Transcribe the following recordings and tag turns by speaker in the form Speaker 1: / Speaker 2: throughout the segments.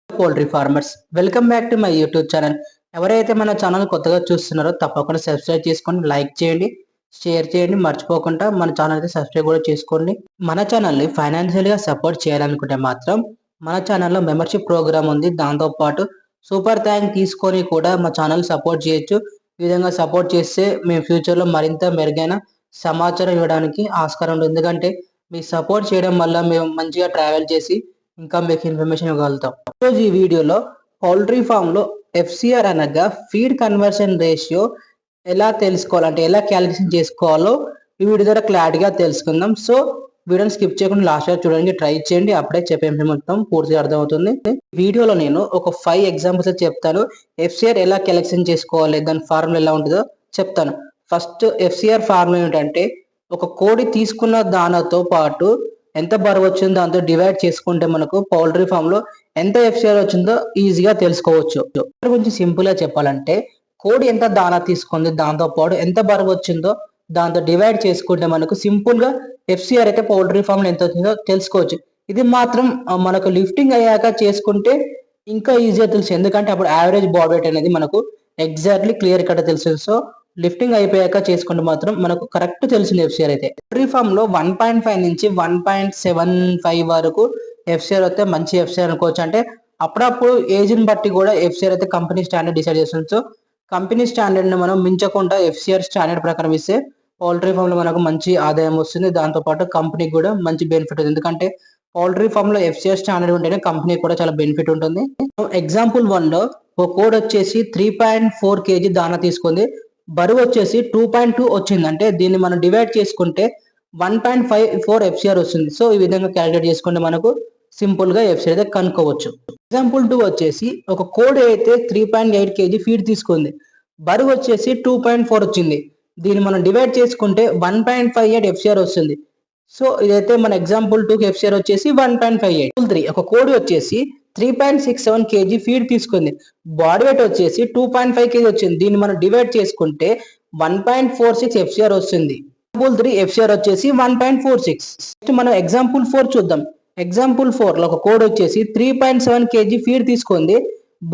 Speaker 1: Poultry farmers welcome back to my YouTube channel. ఎవరైతే మన channel కొత్తగా చూస్తున్నారో తప్పకుండా సబ్స్క్రైబ్ చేసుకోండి, లైక్ చేయండి, షేర్ చేయండి. మర్చిపోకుండా మన ఛానల్ అయితే సబ్స్క్రైబ్ కూడా చేసుకోండి. మన ఛానల్ని ఫైనాన్షియల్ గా సపోర్ట్ చేయాలనుకుంటే మాత్రం మన ఛానల్లో మెంబర్షిప్ ప్రోగ్రామ్ ఉంది. దాంతో పాటు సూపర్ థ్యాంక్ తీసుకొని కూడా మా ఛానల్ సపోర్ట్ చేయొచ్చు. ఈ విధంగా సపోర్ట్ చేస్తే మేము ఫ్యూచర్లో మరింత మెరుగైన సమాచారం ఇవ్వడానికి ఆస్కారం ఉంది. ఎందుకంటే మీ సపోర్ట్ చేయడం వల్ల మేము మంచిగా ట్రావెల్ చేసి ఇంకా మీకు ఇన్ఫర్మేషన్ ఇవ్వగలుగుతాం. ఈరోజు ఈ వీడియోలో పౌల్ట్రీ ఫామ్ లో ఎఫ్సిఆర్ అనగా ఫీడ్ కన్వర్షన్ రేషియో ఎలా తెలుసుకోవాలంటే ఎలా క్యాలిక్యులేషన్ చేసుకోవాలో ఈ వీడియో ద్వారా క్లారిటీగా తెలుసుకుందాం. సో వీడియోని స్కిప్ చేయకుండా లాస్ట్ వరకు చూడడానికి ట్రై చేయండి. అప్పుడే చెప్పే మొత్తం పూర్తిగా అర్థమవుతుంది. వీడియోలో నేను ఒక 5 ఎగ్జాంపుల్స్ చెప్తాను. ఎఫ్సిఆర్ ఎలా క్యాలిక్యులేషన్ చేసుకోవాలి, దాని ఫార్ములా ఎలా ఉంటుందో చెప్తాను. ఫస్ట్ ఎఫ్సిఆర్ ఫార్ములా ఏంటంటే ఒక కోడి తీసుకున్న దానాతో పాటు ఎంత బరువు వచ్చిందో దాంతో డివైడ్ చేసుకుంటే మనకు పౌల్ట్రీ ఫామ్ లో ఎంత ఎఫ్సిఆర్ వచ్చిందో ఈజీగా తెలుసుకోవచ్చు. గురించి సింపుల్ గా చెప్పాలంటే కోడి ఎంత దానా తీసుకుంది దాంతో పాటు ఎంత బరువు వచ్చిందో దాంతో డివైడ్ చేసుకుంటే మనకు సింపుల్ గా ఎఫ్సిఆర్ అయితే పౌల్ట్రీ ఫామ్ లో ఎంత వచ్చిందో తెలుసుకోవచ్చు. ఇది మాత్రం మనకు లిఫ్టింగ్ అయ్యాక చేసుకుంటే ఇంకా ఈజీగా తెలుసు, ఎందుకంటే అప్పుడు యావరేజ్ బాడీ వెయిట్ అనేది మనకు ఎగ్జాక్ట్లీ క్లియర్ కట్ తెలుసు. సో లిఫ్టింగ్ అయిపోయాక చేసుకుంటే మాత్రం మనకు కరెక్ట్ తెలిసింది ఎఫ్సిఆర్ అయితే. పౌల్ట్రీ ఫామ్ లో 1.5 నుంచి 1.75 వరకు ఎఫ్సిఆర్ అయితే మంచి ఎఫ్సిఆర్ అనుకోవచ్చు. అంటే అప్పుడప్పుడు ఏజ్ ని బట్టి కూడా ఎఫ్సిఆర్ అయితే కంపెనీ స్టాండర్డ్ డిసైడ్ చేస్తుంది. సో కంపెనీ స్టాండర్డ్ ని మనం మించకుండా ఎఫ్సిఆర్ స్టాండర్డ్ ప్రకారం ఇస్తే పౌల్ట్రీ ఫామ్ లో మనకు మంచి ఆదాయం వస్తుంది. దాంతో పాటు కంపెనీకి కూడా మంచి బెనిఫిట్ ఉంది, ఎందుకంటే పౌల్ట్రీ ఫామ్ లో ఎఫ్సిఆర్ స్టాండర్డ్ ఉంటేనే కంపెనీ కూడా చాలా బెనిఫిట్ ఉంటుంది. ఎగ్జాంపుల్ 1 లో ఒక కోడ్ వచ్చేసి 3.4 kg దానా తీసుకుంది, బరువు వచ్చేసి 2.2 వచ్చింది. అంటే దీన్ని మనం డివైడ్ చేసుకుంటే 1.54 ఎఫ్సిఆర్ వస్తుంది. సో ఈ విధంగా క్యాలిక్యులేట్ చేసుకుంటే మనకు సింపుల్ గా ఎఫ్సిఆర్ అయితే కనుక్కోవచ్చు. ఎగ్జాంపుల్ 2 వచ్చేసి ఒక కోడి అయితే 3.8 kg ఫీడ్ తీసుకుంది, బరువు వచ్చేసి 2.4 వచ్చింది. దీన్ని మనం డివైడ్ చేసుకుంటే 1.58 ఎఫ్సిఆర్ వస్తుంది. సో ఇదైతే మన ఎగ్జాంపుల్ 2 ఎఫ్సిఆర్ వచ్చేసి 1.58. 3 ఒక కోడి వచ్చేసి 3.67 kg ఫీడ్ తీసుకుంది, బాడీ వెయిట్ వచ్చేసి 2.5 kg వచ్చింది. దీన్ని మనం డివైడ్ చేసుకుంటే 1.46 ఎఫ్సిఆర్ వస్తుంది. ఎగ్జాంపుల్ 3 ఎఫ్సిఆర్ వచ్చేసి 1.46. నెక్స్ట్ మనం ఎగ్జాంపుల్ 4 చూద్దాం. ఎగ్జాంపుల్ 4 లో ఒక కోడ్ వచ్చేసి 3.7 kg ఫీడ్ తీసుకుంది,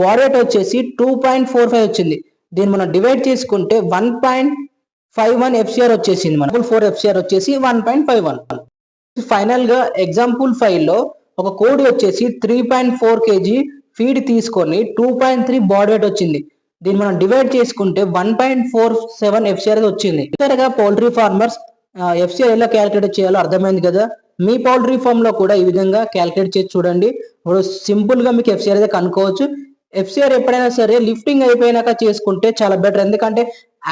Speaker 1: బాడీ వెయిట్ వచ్చేసి 2.45 వచ్చింది. దీన్ని మనం డివైడ్ చేసుకుంటే 1.51 ఎఫ్సిఆర్ వచ్చేసింది. మన 4 ఎఫ్సిఆర్ వచ్చేసి 1.51. ఫైనల్ గా ఎగ్జాంపుల్ 5 లో ఒక కోడి వచ్చేసి 3.4 kg ఫీడ్ తీసుకొని 2.3 బాడీ వెయిట్ వచ్చింది. దీన్ని మనం డివైడ్ చేసుకుంటే 1.47 ఎఫ్సిఆర్ వచ్చింది. ఇతరగా పౌల్ట్రీ ఫార్మర్స్ ఎఫ్సిఆర్ ఎలా క్యాలిక్యులేట్ చేయాలో అర్థమైంది కదా. మీ పౌల్ట్రీ ఫామ్ లో కూడా ఈ విధంగా క్యాలిక్యులేట్ చేసి చూడండి. ఇప్పుడు సింపుల్ గా మీకు ఎఫ్సిఆర్ అయితే కనుక్కోవచ్చు. ఎఫ్సిఆర్ ఎప్పుడైనా సరే లిఫ్టింగ్ అయిపోయినాక చేసుకుంటే చాలా బెటర్, ఎందుకంటే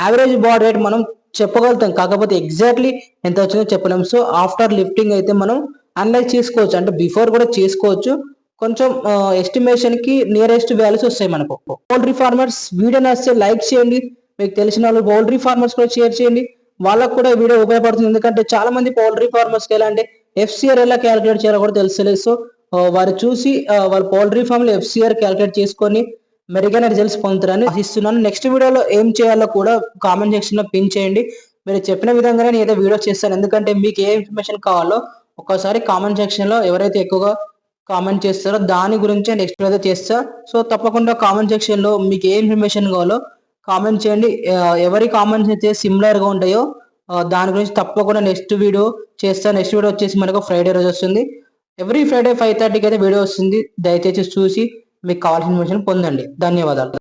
Speaker 1: యావరేజ్ బాడీ వెయిట్ మనం చెప్పగలుగుతాం, కాకపోతే ఎగ్జాక్ట్లీ ఎంత వచ్చిందో చెప్పలేము. సో ఆఫ్టర్ లిఫ్టింగ్ అయితే మనం అనలైజ్ చేసుకోవచ్చు, అంటే బిఫోర్ కూడా చేసుకోవచ్చు. కొంచెం ఎస్టిమేషన్ కి నియరెస్ట్ వాల్యూస్ వస్తాయి మనకు. పౌల్ట్రీ ఫార్మర్స్ వీడియో నచ్చితే లైక్ చేయండి, మీకు తెలిసిన వాళ్ళు పౌల్ట్రీ ఫార్మర్స్ కూడా షేర్ చేయండి, వాళ్ళకు కూడా ఈ వీడియో ఉపయోగపడుతుంది. ఎందుకంటే చాలా మంది పౌల్ట్రీ ఫార్మర్స్ కి ఎలా అంటే ఎఫ్సిఆర్ ఎలా క్యాలిక్యులేట్ చేయాలో కూడా తెలుసలేదు. సో వారు చూసి వాళ్ళ పౌల్ట్రీ ఫామ్ లో ఎఫ్సిఆర్ క్యాలిక్యులేట్ చేసుకొని మెరుగైన రిజల్ట్స్ పొందుతారని ఆశిస్తున్నాను. నెక్స్ట్ వీడియోలో ఏం చేయాలో కూడా కామెంట్ సెక్షన్ లో పిన్ చేయండి. మీరు చెప్పిన విధంగానే నేను ఏదో వీడియో చేస్తాను, ఎందుకంటే మీకు ఏ ఇన్ఫర్మేషన్ కావాలో ఒక్కసారి కామెంట్ సెక్షన్ లో ఎవరైతే ఎక్కువగా కామెంట్ చేస్తారో దాని గురించి నెక్స్ట్ వీడియో చేస్తా. సో తప్పకుండా కామెంట్ సెక్షన్ లో మీకు ఏ ఇన్ఫర్మేషన్ కావాలో కామెంట్ చేయండి. ఎవరి కామెంట్స్ అయితే సిమిలర్ గా ఉంటాయో దాని గురించి తప్పకుండా నెక్స్ట్ వీడియో చేస్తా. నెక్స్ట్ వీడియో వచ్చేసి మనకు ఫ్రైడే రోజు వస్తుంది. ఎవ్రీ ఫ్రైడే 5:30కి అయితే వీడియో వస్తుంది. దయచేసి చూసి మీకు కావాల్సిన ఇన్ఫర్మేషన్ పొందండి. ధన్యవాదాలు.